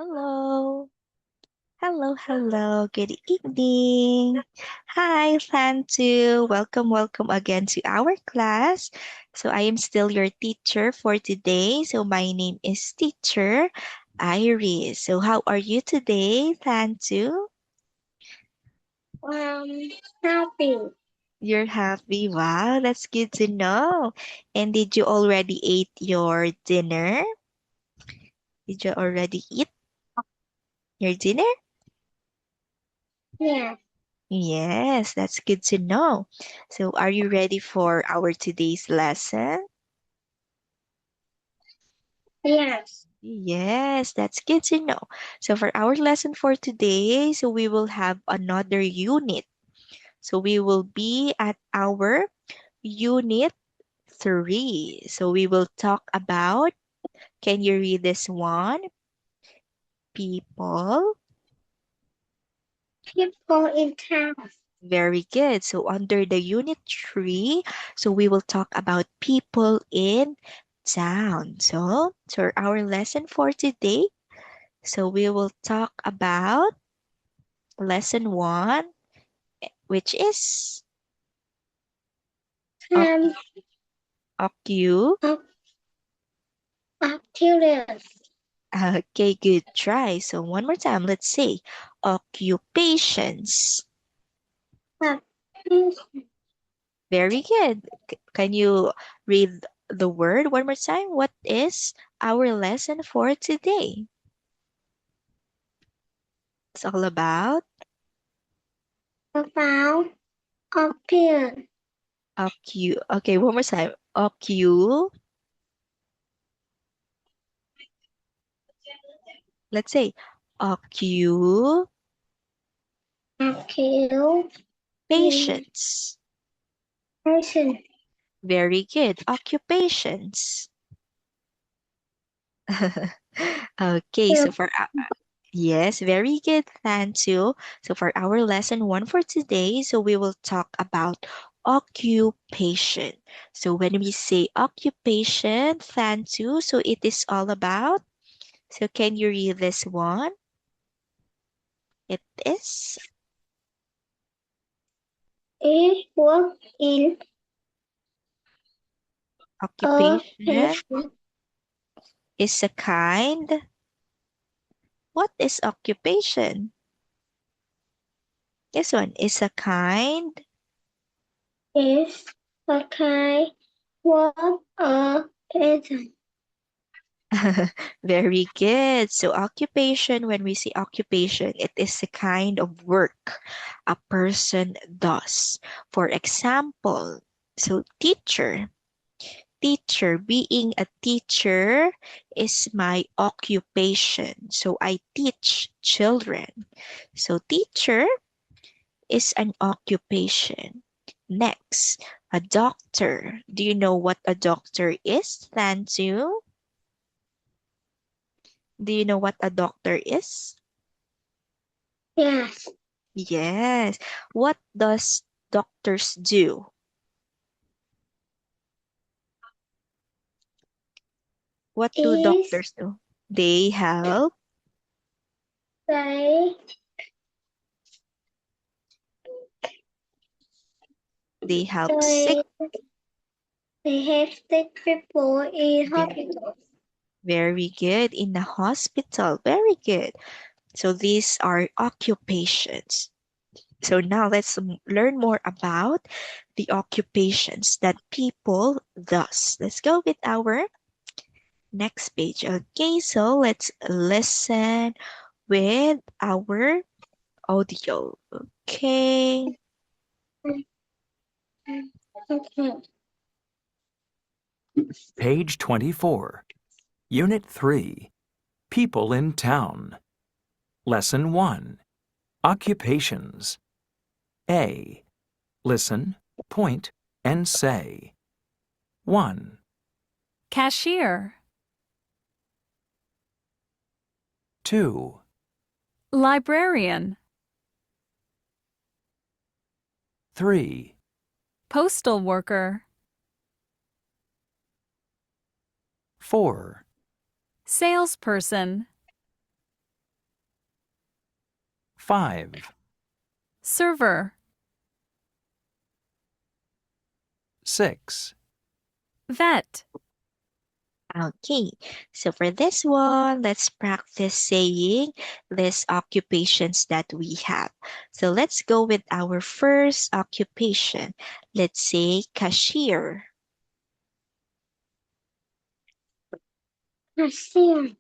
Hello. Hello. Good evening. Hi, Fantu. Welcome again to our class. So I am still your teacher for today. So my name is Teacher Iris. So how are you today, Fantu? Happy. You're happy. Wow, that's good to know. And did you already eat your dinner? Did you already eat your dinner? Yes, Yes, that's good to know. So, are you ready for our today's lesson? yes, Yes, that's good to know. So, for our lesson for today, so we will have another unit. So, we will be at our unit 3. So, we will talk about, can you read this one? People. people in town. Very good. So under the unit 3, so we will talk about people in town. So our lesson for today, so we will talk about lesson 1, which is Um, occu. up, Activities. Okay, good try. So one more time, let's say occupations. Up, Very good. Can you read the word one more time? What is our lesson for today? It's all about about, appear, Okay, one more time. Occu. Let's say occupations. occupation, Very good. Occupations. Okay, so for yes, very good, Fantu. So for our lesson 1 for today, so we will talk about occupation. So when we say occupation, Fantu, so it is all about. So can you read this one? It is is work in a occupation patient is a kind. What is occupation? This one is a kind. is a kind work a patient. Very good. So occupation, when we say occupation, it is a kind of work a person does. For example, so teacher. Teacher, being a teacher is my occupation. So I teach children. So teacher is an occupation. Next, a doctor. Do you know what a doctor is, Tanzu? Do you know what a doctor is? Yes, Yes. What does doctors do? What do is doctors do? They help. they They help sick. they they have sick people in Very, hospitals. very good. In the hospital. Very good. So these are occupations. So now let's learn more about the occupations that people does. Let's go with our next page. Okay, so let's listen with our audio. Okay. Okay. Page 24. Unit 3. People in Town. Lesson 1. Occupations. A. Listen, point, and say. 1, Cashier, 2, librarian, 3, postal worker, 4, salesperson, 5, server, 6, vet, Okay, so for this one, let's practice saying these occupations that we have. So let's go with our first occupation. Let's say cashier. Cashier.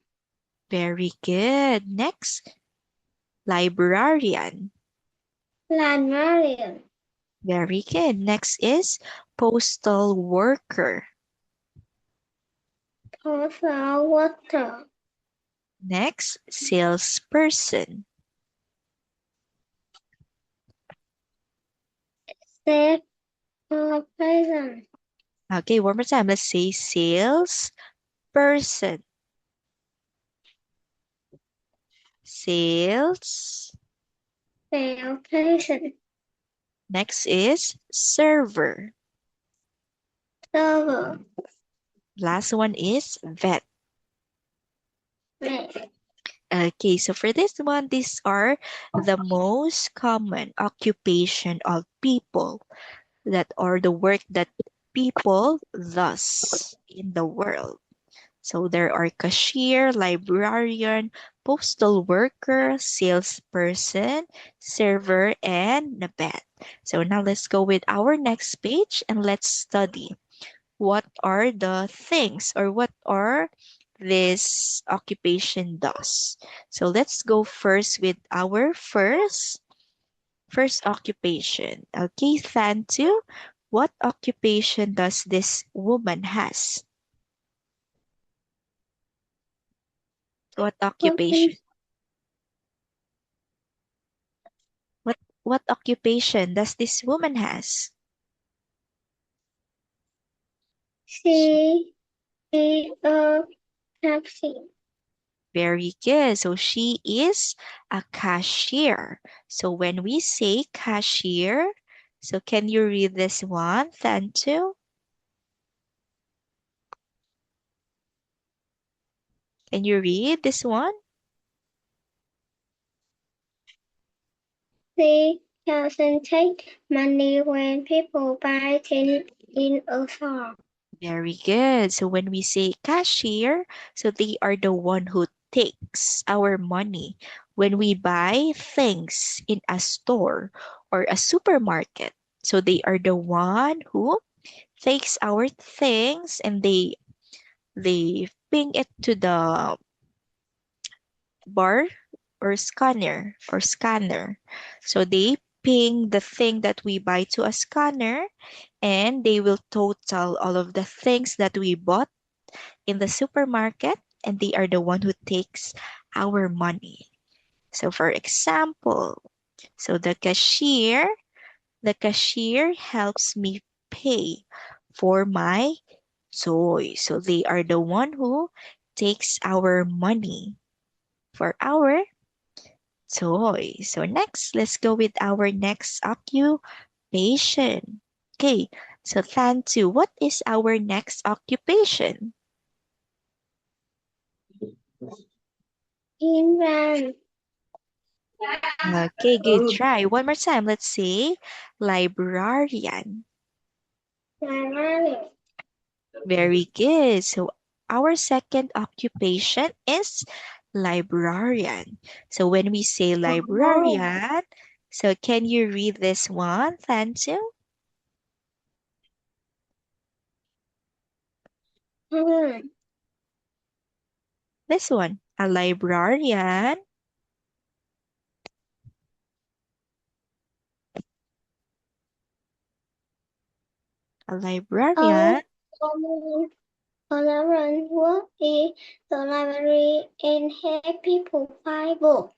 Very good. Next, librarian. Librarian. Very good. Next is postal worker. Postal worker. Next, salesperson. Safe person. Okay, one more time. Let's say salesperson. Sales. Salesperson. Next is server. Server. Last one is vet. Vet. Okay, so for this one, these are the most common occupation of people that are the work that people does in the world. So there are cashier, librarian, postal worker, salesperson, server, and vet. So now let's go with our next page and let's study what are the things or what are this occupation does. So let's go first with our first occupation. Okay, Thantu, what occupation does this woman has? What occupation? What occupation does this woman has? She is a taxi. Very good. So she is a cashier. So when we say cashier, so can you read this one, Thantu? Can you read this one? She doesn't take money when people buy things in a store. Very good. So when we say cashier, so they are the one who takes our money when we buy things in a store or a supermarket. So they are the one who takes our things and they ping it to the bar or scanner. So they ping the thing that we buy to a scanner and they will total all of the things that we bought in the supermarket and they are the one who takes our money. So for example, so the cashier helps me pay for my toy. So they are the one who takes our money for our toy. So next, let's go with our next occupation. Okay, so Thantu, what is our next occupation? Imran. Okay, good try. One more time. Let's say librarian. Librarian. Very good. So our second occupation is librarian. So when we say librarian, so can you read this one, Thantu? This one, a librarian. A librarian. Librarian work in the library and help people find books.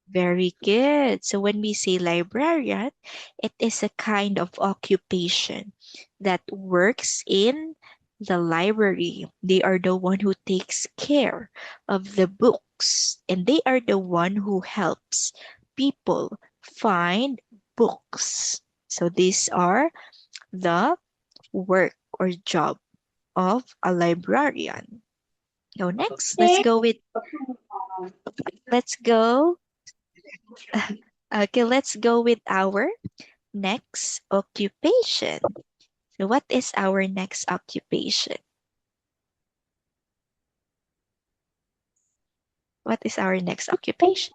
Very good. So when we say librarian, it is a kind of occupation that works in the library. They are the one who takes care of the books and they are the one who helps people find books. So these are the work or job of a librarian. Now next, let's go Okay, let's go with our next occupation. So what is our next occupation? What is our next occupation?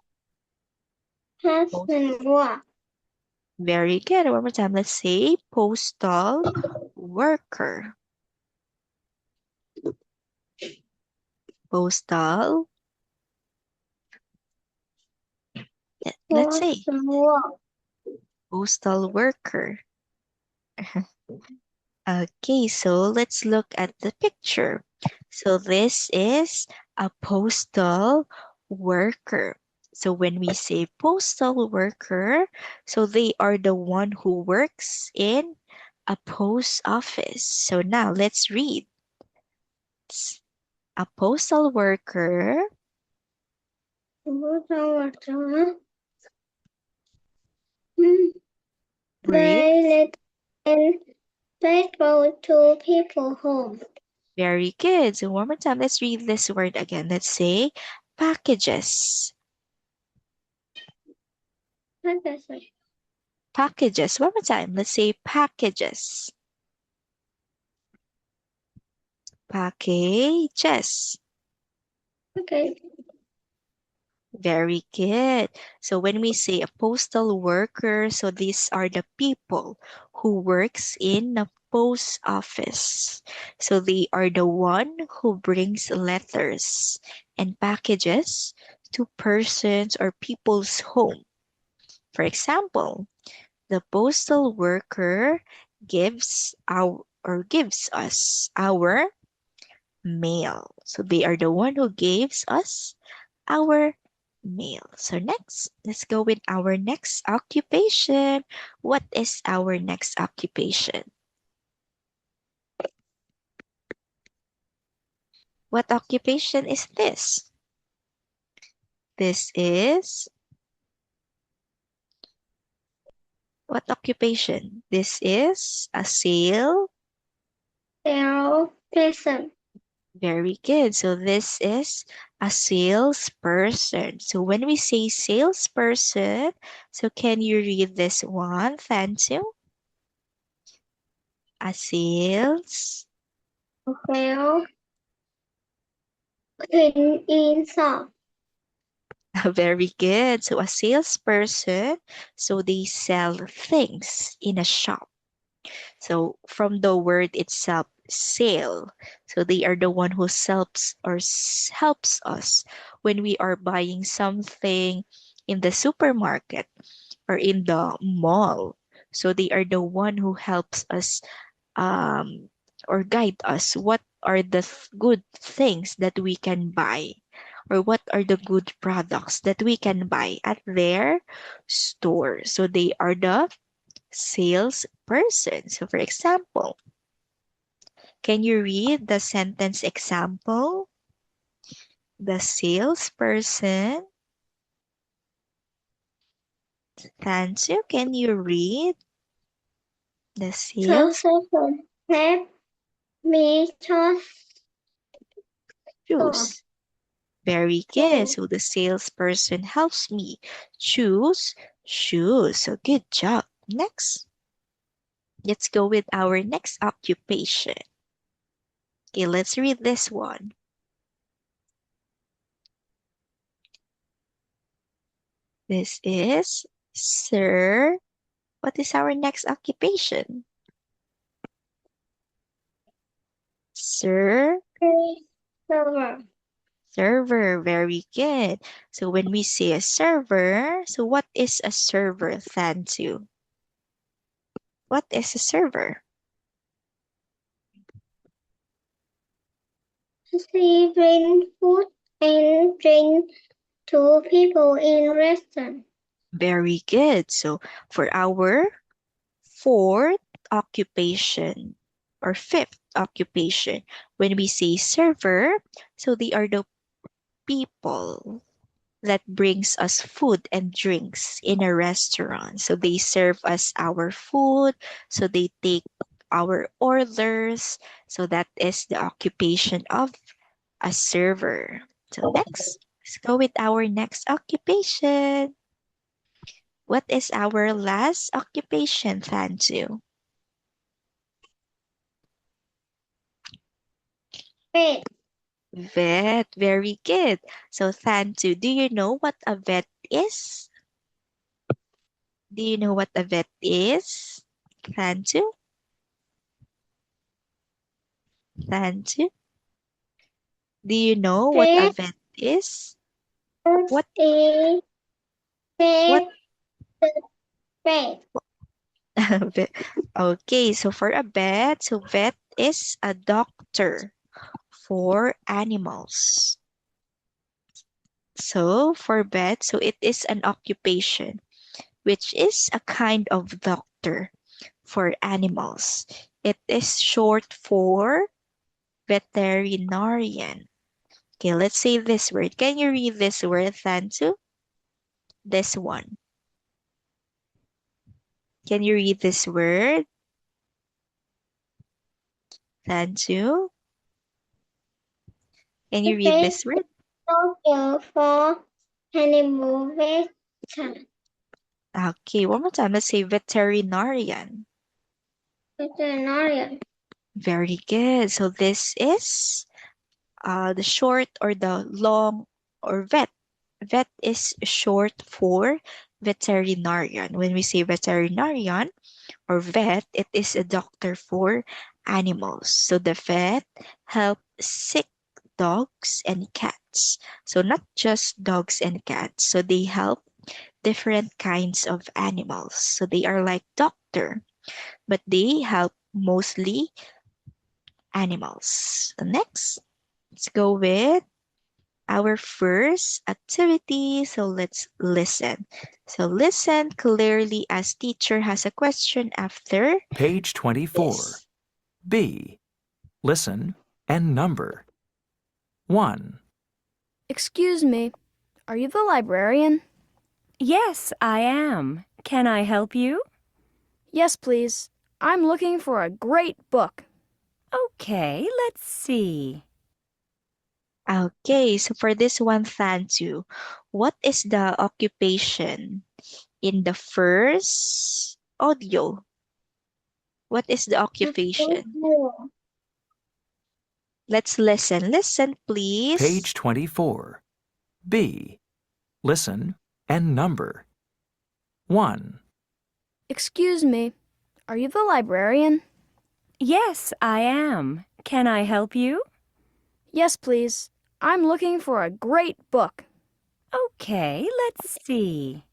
husband work. Very good. One more time. Let's say postal worker. Postal. Let's say Husband work. postal worker. Okay, so let's look at the picture. So this is a postal worker. So when we say postal worker, so they are the one who works in a post office. So now let's read. A postal worker Postal worker. brings. They let and they go to people home. Very good. So one more time, let's read this word again. Let's say packages. What does it? Packages. One more time. Let's say packages. Packages. Okay. Very good. So when we say a postal worker, so these are the people who works in the post office. So they are the one who brings letters and packages to persons or people's home. For example, the postal worker gives us our mail. So they are the one who gives us our mail. So next, let's go with our next occupation. What is our next occupation? What occupation is this? This is what occupation? This is a sale. Salesperson. Very good. So this is a salesperson. So when we say salesperson, so can you read this one, Fansu? A sales. Sale. In shop. Very good. So a salesperson, so they sell things in a shop. So from the word itself, sale. So they are the one who helps us when we are buying something in the supermarket or in the mall. So they are the one who helps us or guide us what are the good things that we can buy or what are the good products that we can buy at their store. So they are the salesperson. So for example, can you read the sentence example? The salesperson. Tansu, can you read the sales Salesperson help me shoes? Very good. So the salesperson helps me choose shoes. So good job. Next, let's go with our next occupation. Okay, let's read this one. This is Sir. What is our next occupation? Sir. server. Server. Very good. So when we say a server, so what is a server, Thansu? What is a server? She bring food and drink to people in restaurant. Very good. So for our fourth occupation or fifth occupation, when we say server, so they are the people that brings us food and drinks in a restaurant. So they serve us our food, so they take our orders. So that is the occupation of a server. So next, let's go with our next occupation. What is our last occupation, Thansu? Vet. Vet, very good. So, Thansu, do you know what a vet is? Do you know what a vet is? Thansu? Thansu? Do you know what a Vet vet is? is What a what vet. vet? Okay, so for a vet, so vet is a doctor for animals. So for vet, so it is an occupation, which is a kind of doctor for animals. It is short for veterinarian. Okay, let's say this word. Can you read this word, Thansu? This one. Can you read this word, Thansu? Can you read Vet this word? doctor for animal vet. Okay, one more time. Let's say veterinarian. Veterinarian. Very good. So this is the short or the long or vet. Vet is short for veterinarian. When we say veterinarian or vet, it is a doctor for animals. So the vet help sick dogs and cats. So not just dogs and cats. So they help different kinds of animals. So they are like doctor, but they help mostly animals. So next, let's go with our first activity. So let's listen. So listen clearly as teacher has a question after Page 24. this. B. Listen and number. 1, Excuse me, are you the librarian? Yes, I am. Can I help you? Yes, please. I'm looking for a great book. Okay, let's see. Okay, so for this one, Thansu, what is the occupation in the first audio? What is the occupation? Let's listen. Listen, please. page 24. B. Listen and number. 1, Excuse me, are you the librarian? Yes, I am. Can I help you? Yes, please. I'm looking for a great book. Okay, let's see.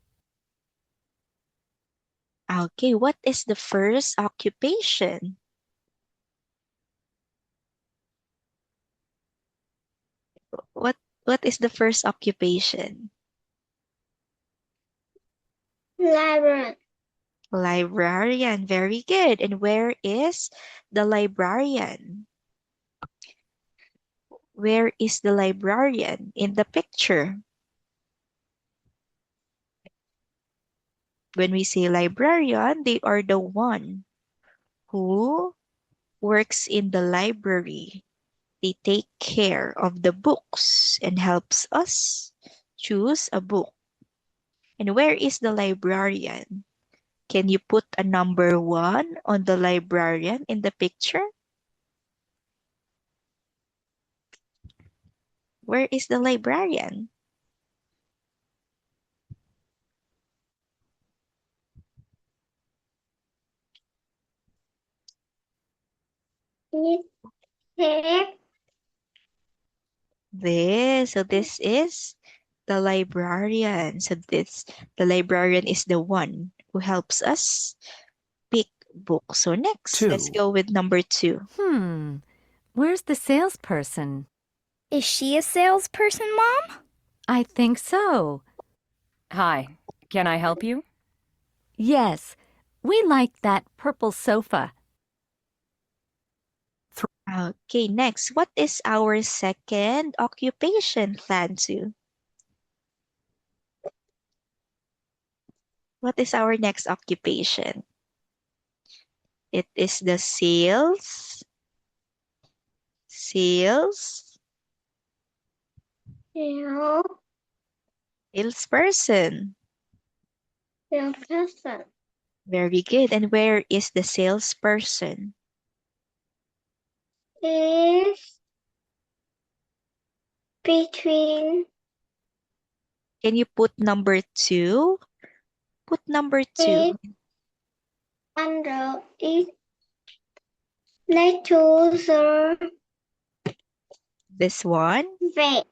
Okay, what is the first occupation? What what is the first occupation? Librarian. Librarian. Very good. And where is the librarian? Where is the librarian in the picture? When we say librarian, they are the one who works in the library. They take care of the books and helps us choose a book. And where is the librarian? Can you put a number 1 on the librarian in the picture? Where is the librarian? Take So this is the librarian. So the librarian is the one who helps us pick books. So next, let's 2, go with number 2. Where's the salesperson? Is she a salesperson, Mom? I think so. Hi, can I help you? Yes, we like that purple sofa. Okay, next, what is our second occupation, Thansu? What is our next occupation? It is the sales you salesperson. salesperson. Very good. And where is the salesperson? Is between Can you put number 2? Put number 2. it under it next to the This one? vet.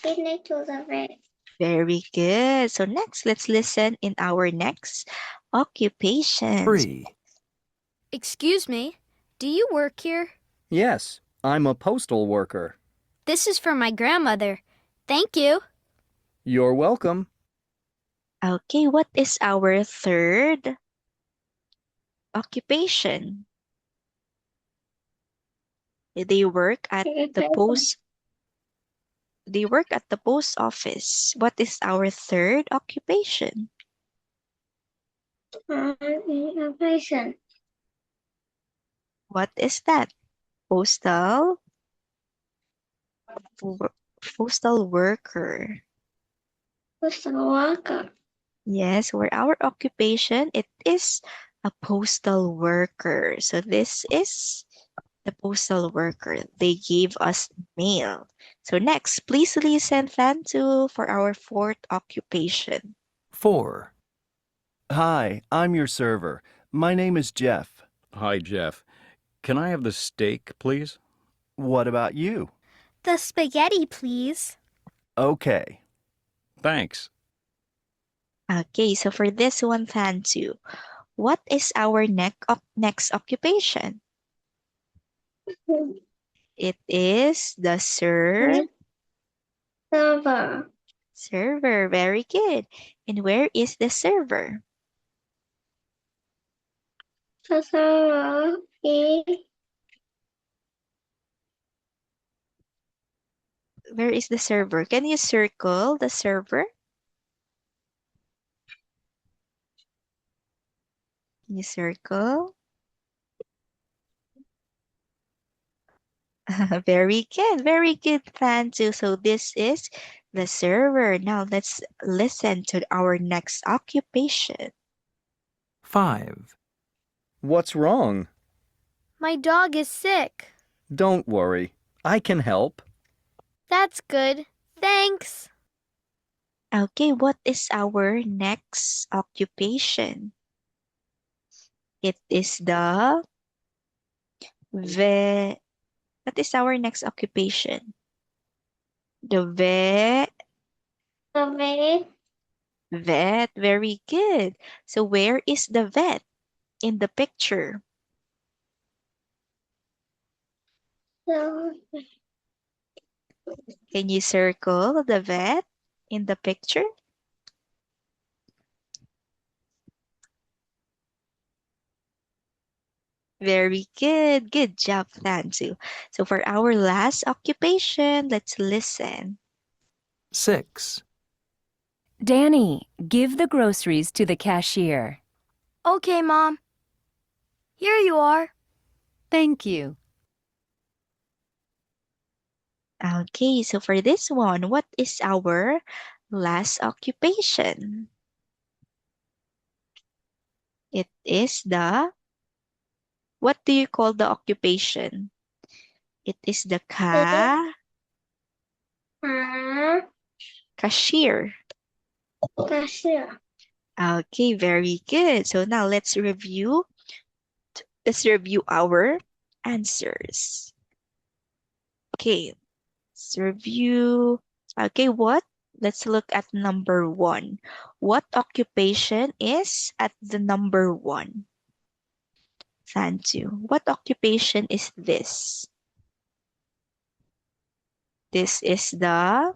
It next to the vet. Very good. So next, let's listen in our next occupations. 3. Excuse me, do you work here? Yes, I'm a postal worker. This is for my grandmother. Thank you. You're welcome. Okay, what is our third occupation? They work at the post. They work at the post office. What is our third occupation? Occupation. What is that? Postal postal worker. Postal worker. Yes, for our occupation, it is a postal worker. So this is the postal worker. They gave us mail. So next, please listen Fantu for our fourth occupation. 4. Hi, I'm your server. My name is Jeff. Hi, Jeff. Can I have the steak, please? What about you? The spaghetti, please. Okay. Thanks. Okay, so for this one, Fantu, what is our next occupation? It is the server. Server, very good. And where is the server? The server is Where is the server? Can you circle the server? Can you circle? Very good, Fantu. So this is the server. Now let's listen to our next occupation. 5. What's wrong? My dog is sick. Don't worry. I can help. That's good. Thanks. Okay, what is our next occupation? It is the vet. What is our next occupation? The vet. the vet. Vet, very good. So where is the vet in the picture? The Can you circle the vet in the picture? Very good. Good job, Fanzu. So for our last occupation, let's listen. 6. Danny, give the groceries to the cashier. Okay, Mom. Here you are. Thank you. Okay, so for this one, what is our last occupation? It is the, what do you call the occupation? It is the cashier. cashier. Okay, very good. So now let's review our answers. Okay, let's review. Okay, let's look at number 1. What occupation is at the number 1? Fantu, what occupation is this? This is the,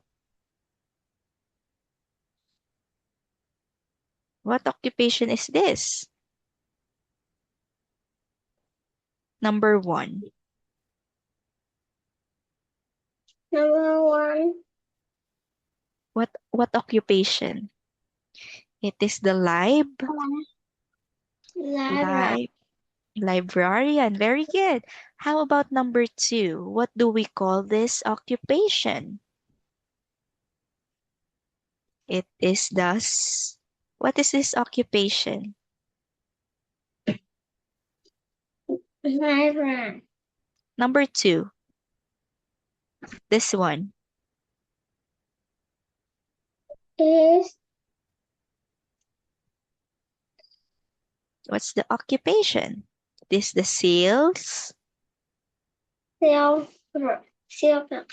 what occupation is this? Number 1. Number 1. What occupation? It is the librarian. Very good. How about number 2? What do we call this occupation? It is the What is this occupation? Librarian. Number 2. This one. Is What's the occupation? This the sales. silver.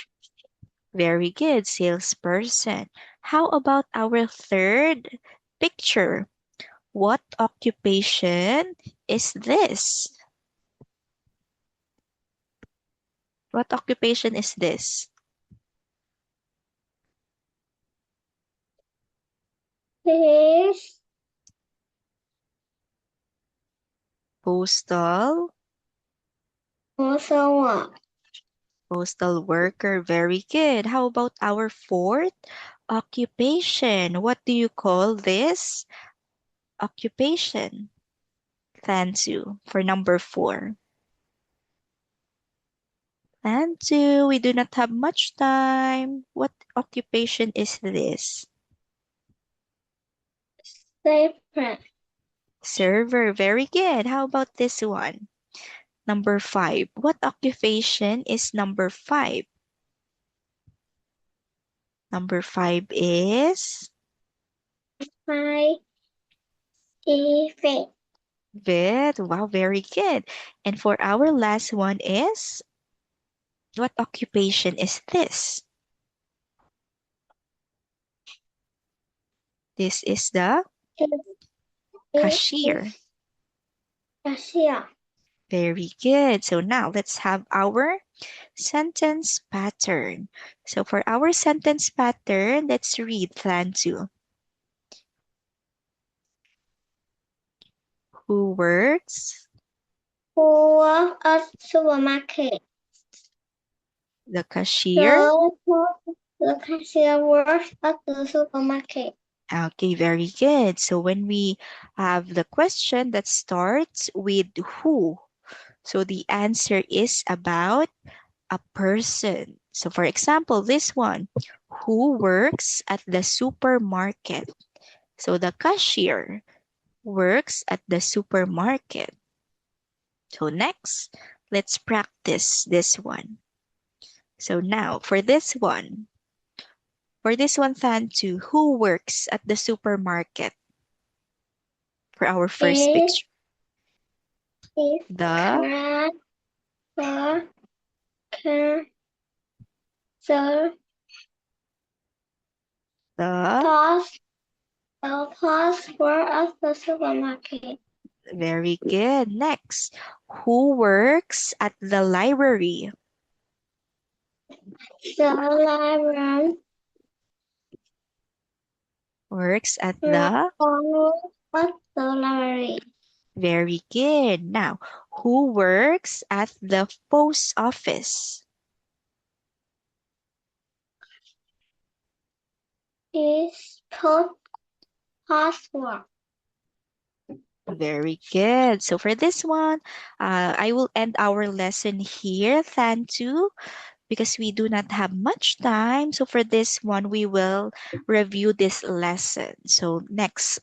Very good, salesperson. How about our third picture? What occupation is this? What occupation is this? Is Postal. also what? Postal worker. Very good. How about our fourth occupation? What do you call this occupation? Fansu for number 4. Fansu, we do not have much time. What occupation is this? Safer. Server. Very good. How about this one? Number 5. What occupation is number 5? Number 5 is My effect. vet. Wow, very good. And for our last one is, what occupation is this? This is the cashier. Cashier. Very good. So now let's have our sentence pattern. So for our sentence pattern, let's read plan 2. Who works? Who works at supermarket? The cashier. The cashier works at the supermarket. Okay, very good. So when we have the question that starts with who, so the answer is about a person. So for example, this one, who works at the supermarket? So the cashier works at the supermarket. So next, let's practice this one. So now for this one, Thantu, who works at the supermarket? For our first picture. The boss work at the supermarket. Very good. Next, who works at the library? The librarian Works at the library. Very good. Now, who works at the post office? Is password. Very good. So for this one, I will end our lesson here, Thantu, because we do not have much time. So for this one, we will review this lesson. So next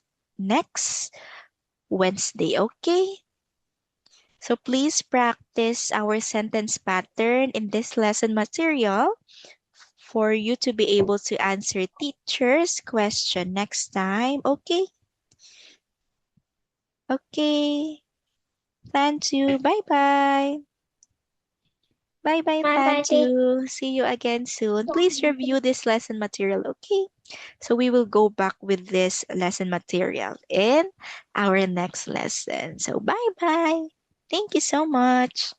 Wednesday, okay? So please practice our sentence pattern in this lesson material for you to be able to answer teacher's question next time, okay? Okay. Thank you. Bye-bye. Bye-bye, thank you. See you again soon. Please review this lesson material, okay? So we will go back with this lesson material in our next lesson. So bye-bye. Thank you so much.